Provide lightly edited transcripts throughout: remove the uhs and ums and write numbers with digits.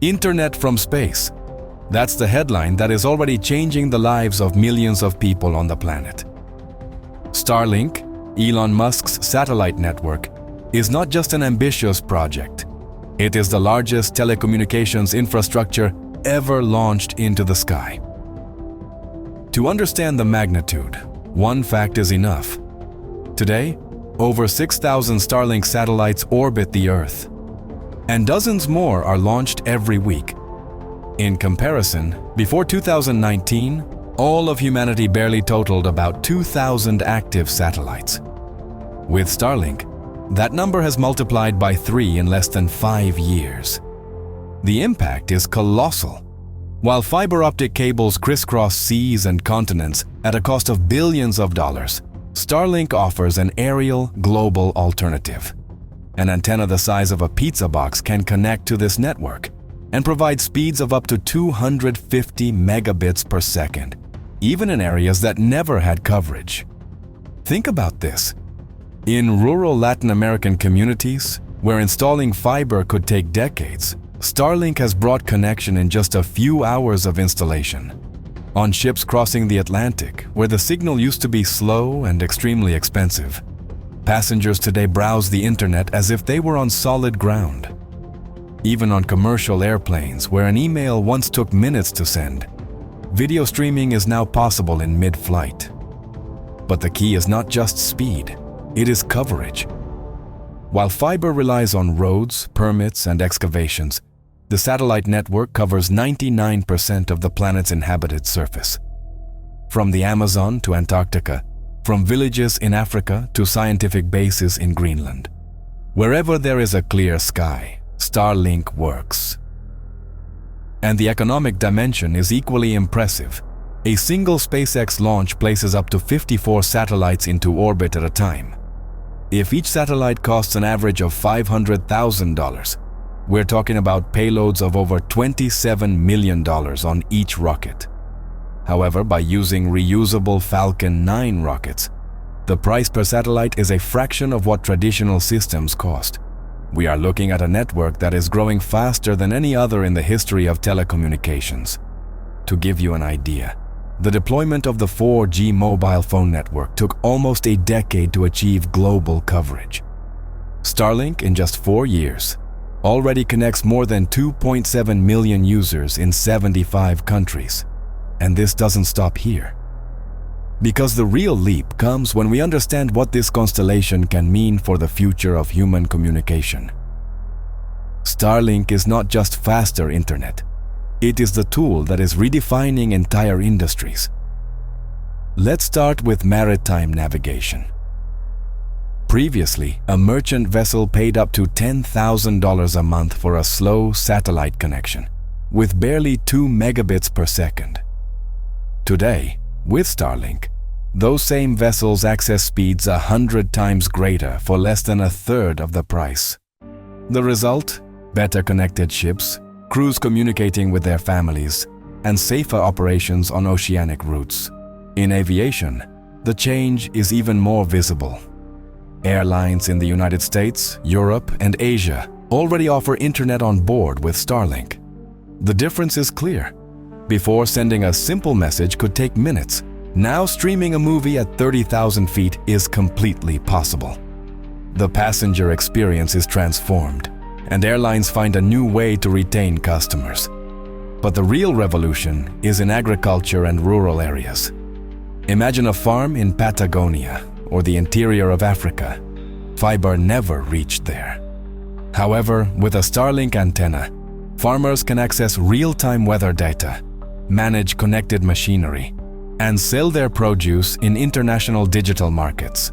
Internet from space. That's the headline that is already changing the lives of millions of people on the planet. Starlink, Elon Musk's satellite network, is not just an ambitious project. It is the largest telecommunications infrastructure ever launched into the sky. To understand the magnitude, one fact is enough. Today, over 6,000 Starlink satellites orbit the Earth, and dozens more are launched every week. In comparison, before 2019, all of humanity barely totaled about 2,000 active satellites. With Starlink, that number has multiplied by 3 in less than 5 years. The impact is colossal. While fiber optic cables crisscross seas and continents at a cost of billions of dollars, Starlink offers an aerial, global alternative. An antenna the size of a pizza box can connect to this network and provide speeds of up to 250 megabits per second, even in areas that never had coverage. Think about this. In rural Latin American communities, where installing fiber could take decades, Starlink has brought connection in just a few hours of installation. On ships crossing the Atlantic, where the signal used to be slow and extremely expensive, passengers today browse the internet as if they were on solid ground. Even on commercial airplanes, where an email once took minutes to send, video streaming is now possible in mid-flight. But the key is not just speed, it is coverage. While fiber relies on roads, permits, and excavations, the satellite network covers 99% of the planet's inhabited surface. From the Amazon to Antarctica, from villages in Africa to scientific bases in Greenland. Wherever there is a clear sky, Starlink works. And the economic dimension is equally impressive. A single SpaceX launch places up to 54 satellites into orbit at a time. If each satellite costs an average of $500,000, we're talking about payloads of over $27 million on each rocket. However, by using reusable Falcon 9 rockets, the price per satellite is a fraction of what traditional systems cost. We are looking at a network that is growing faster than any other in the history of telecommunications. To give you an idea, the deployment of the 4G mobile phone network took almost a decade to achieve global coverage. Starlink, in just 4 years, already connects more than 2.7 million users in 75 countries. And this doesn't stop here. Because the real leap comes when we understand what this constellation can mean for the future of human communication. Starlink is not just faster internet. It is the tool that is redefining entire industries. Let's start with maritime navigation. Previously, a merchant vessel paid up to $10,000 a month for a slow satellite connection, with barely 2 megabits per second. Today, with Starlink, those same vessels access speeds 100 times greater for less than a third of the price. The result? Better connected ships, crews communicating with their families, and safer operations on oceanic routes. In aviation, the change is even more visible. Airlines in the United States, Europe, and Asia already offer internet on board with Starlink. The difference is clear. Before, sending a simple message could take minutes. Now streaming a movie at 30,000 feet is completely possible. The passenger experience is transformed, and airlines find a new way to retain customers. But the real revolution is in agriculture and rural areas. Imagine a farm in Patagonia or the interior of Africa. Fiber never reached there. However, with a Starlink antenna, farmers can access real-time weather data, manage connected machinery, and sell their produce in international digital markets.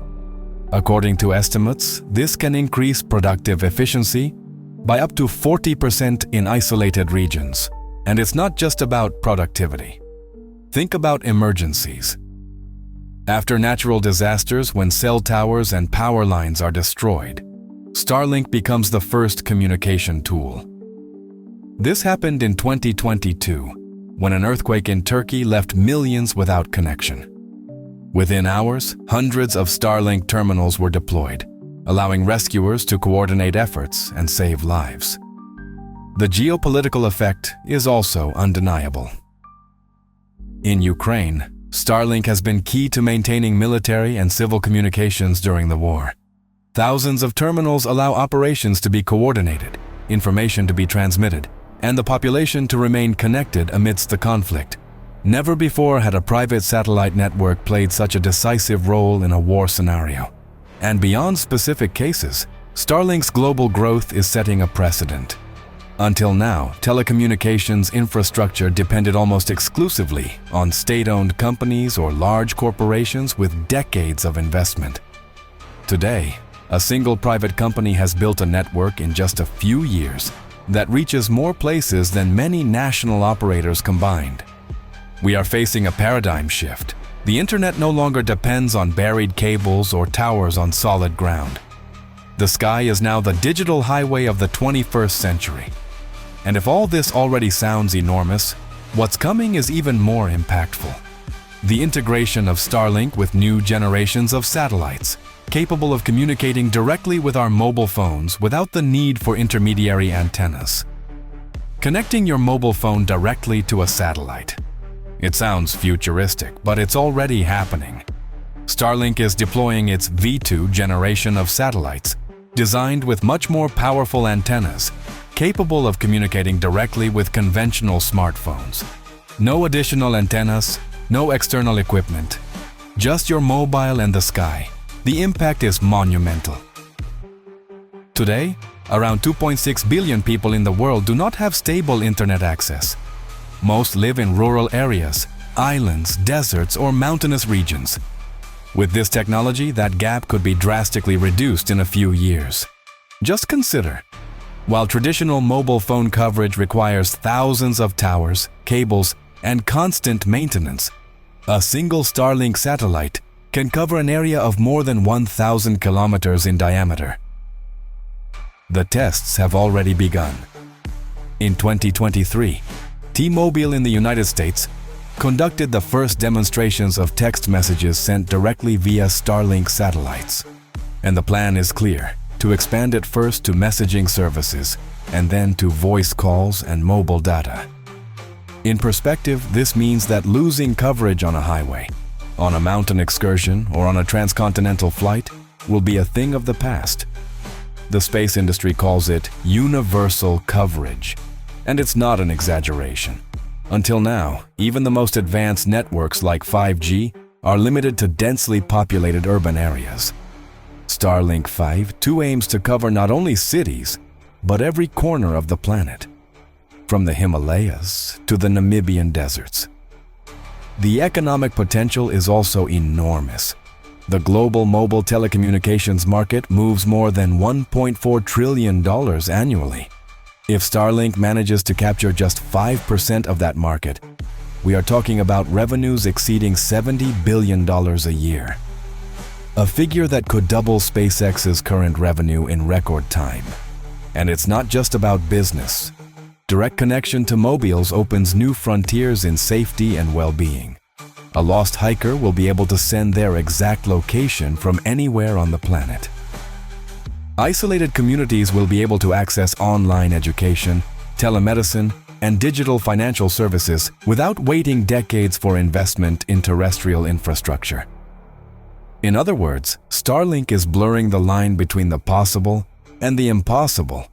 According to estimates, this can increase productive efficiency by up to 40% in isolated regions. And it's not just about productivity. Think about emergencies. After natural disasters, when cell towers and power lines are destroyed, Starlink becomes the first communication tool. This happened in 2022, when an earthquake in Turkey left millions without connection. Within hours, hundreds of Starlink terminals were deployed, allowing rescuers to coordinate efforts and save lives. The geopolitical effect is also undeniable. In Ukraine, Starlink has been key to maintaining military and civil communications during the war. Thousands of terminals allow operations to be coordinated, information to be transmitted, and the population to remain connected amidst the conflict. Never before had a private satellite network played such a decisive role in a war scenario. And beyond specific cases, Starlink's global growth is setting a precedent. Until now, telecommunications infrastructure depended almost exclusively on state-owned companies or large corporations with decades of investment. Today, a single private company has built a network in just a few years that reaches more places than many national operators combined. We are facing a paradigm shift. The internet no longer depends on buried cables or towers on solid ground. The sky is now the digital highway of the 21st century. And if all this already sounds enormous, what's coming is even more impactful. The integration of Starlink with new generations of satellites, capable of communicating directly with our mobile phones without the need for intermediary antennas. Connecting your mobile phone directly to a satellite. It sounds futuristic, but it's already happening. Starlink is deploying its V2 generation of satellites, designed with much more powerful antennas, capable of communicating directly with conventional smartphones. No additional antennas, no external equipment, just your mobile and the sky. The impact is monumental. Today, around 2.6 billion people in the world do not have stable internet access. Most live in rural areas, islands, deserts, or mountainous regions. With this technology, that gap could be drastically reduced in a few years. Just consider, while traditional mobile phone coverage requires thousands of towers, cables, and constant maintenance, a single Starlink satellite can cover an area of more than 1,000 kilometers in diameter. The tests have already begun. In 2023, T-Mobile in the United States conducted the first demonstrations of text messages sent directly via Starlink satellites. And the plan is clear, to expand it first to messaging services and then to voice calls and mobile data. In perspective, this means that losing coverage on a highway, on a mountain excursion, or on a transcontinental flight will be a thing of the past. The space industry calls it universal coverage, and it's not an exaggeration. Until now, even the most advanced networks like 5G are limited to densely populated urban areas. Starlink 5.2 aims to cover not only cities, but every corner of the planet, from the Himalayas to the Namibian deserts. The economic potential is also enormous. The global mobile telecommunications market moves more than $1.4 trillion annually. If Starlink manages to capture just 5% of that market, we are talking about revenues exceeding $70 billion a year. A figure that could double SpaceX's current revenue in record time. And it's not just about business. Direct connection to mobiles opens new frontiers in safety and well-being. A lost hiker will be able to send their exact location from anywhere on the planet. Isolated communities will be able to access online education, telemedicine, and digital financial services without waiting decades for investment in terrestrial infrastructure. In other words, Starlink is blurring the line between the possible and the impossible.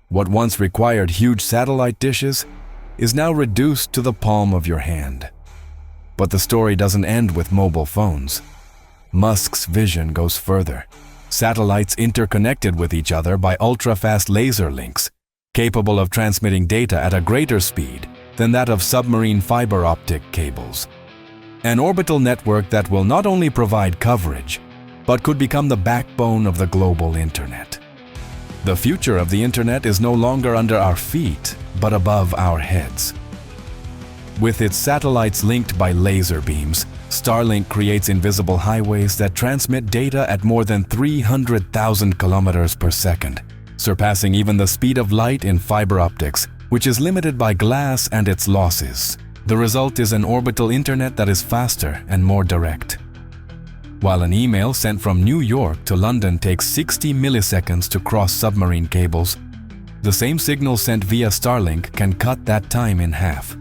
What once required huge satellite dishes is now reduced to the palm of your hand. But the story doesn't end with mobile phones. Musk's vision goes further. Satellites interconnected with each other by ultra-fast laser links, capable of transmitting data at a greater speed than that of submarine fiber optic cables. An orbital network that will not only provide coverage, but could become the backbone of the global internet. The future of the internet is no longer under our feet, but above our heads. With its satellites linked by laser beams, Starlink creates invisible highways that transmit data at more than 300,000 kilometers per second, surpassing even the speed of light in fiber optics, which is limited by glass and its losses. The result is an orbital internet that is faster and more direct. While an email sent from New York to London takes 60 milliseconds to cross submarine cables, The same signal sent via Starlink can cut that time in half.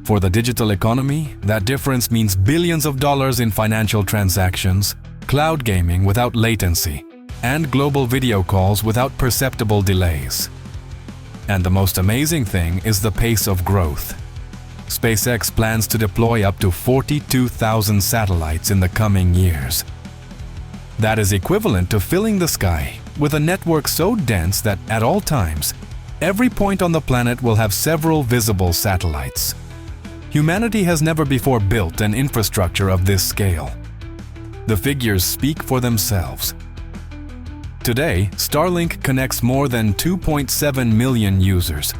For the digital economy, that difference means billions of dollars in financial transactions, cloud gaming without latency, and global video calls without perceptible delays. And the most amazing thing is the pace of growth. SpaceX plans to deploy up to 42,000 satellites in the coming years. That is equivalent to filling the sky with a network so dense that at all times, every point on the planet will have several visible satellites. Humanity has never before built an infrastructure of this scale. The figures speak for themselves. Today, Starlink connects more than 2.7 million users.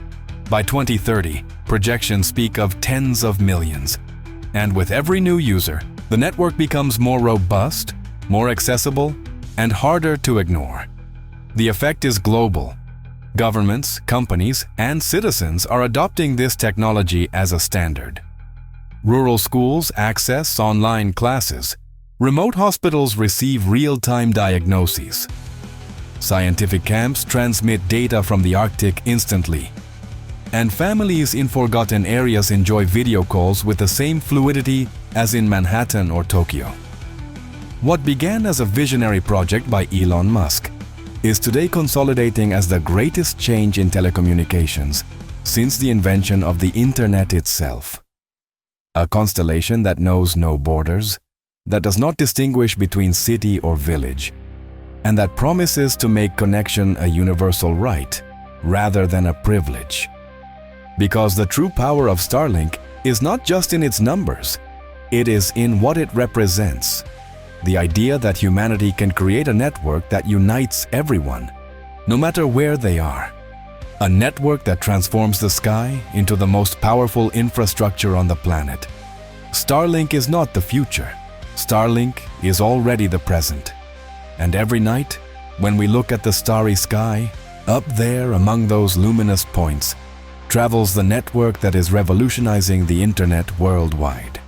By 2030, projections speak of tens of millions. And with every new user, the network becomes more robust, more accessible, and harder to ignore. The effect is global. Governments, companies, and citizens are adopting this technology as a standard. Rural schools access online classes. Remote hospitals receive real-time diagnoses. Scientific camps transmit data from the Arctic instantly. And families in forgotten areas enjoy video calls with the same fluidity as in Manhattan or Tokyo. What began as a visionary project by Elon Musk is today consolidating as the greatest change in telecommunications since the invention of the Internet itself. A constellation that knows no borders, that does not distinguish between city or village, and that promises to make connection a universal right rather than a privilege. Because the true power of Starlink is not just in its numbers, it is in what it represents. The idea that humanity can create a network that unites everyone, no matter where they are. A network that transforms the sky into the most powerful infrastructure on the planet. Starlink is not the future. Starlink is already the present. And every night, when we look at the starry sky, up there among those luminous points, travels the network that is revolutionizing the internet worldwide.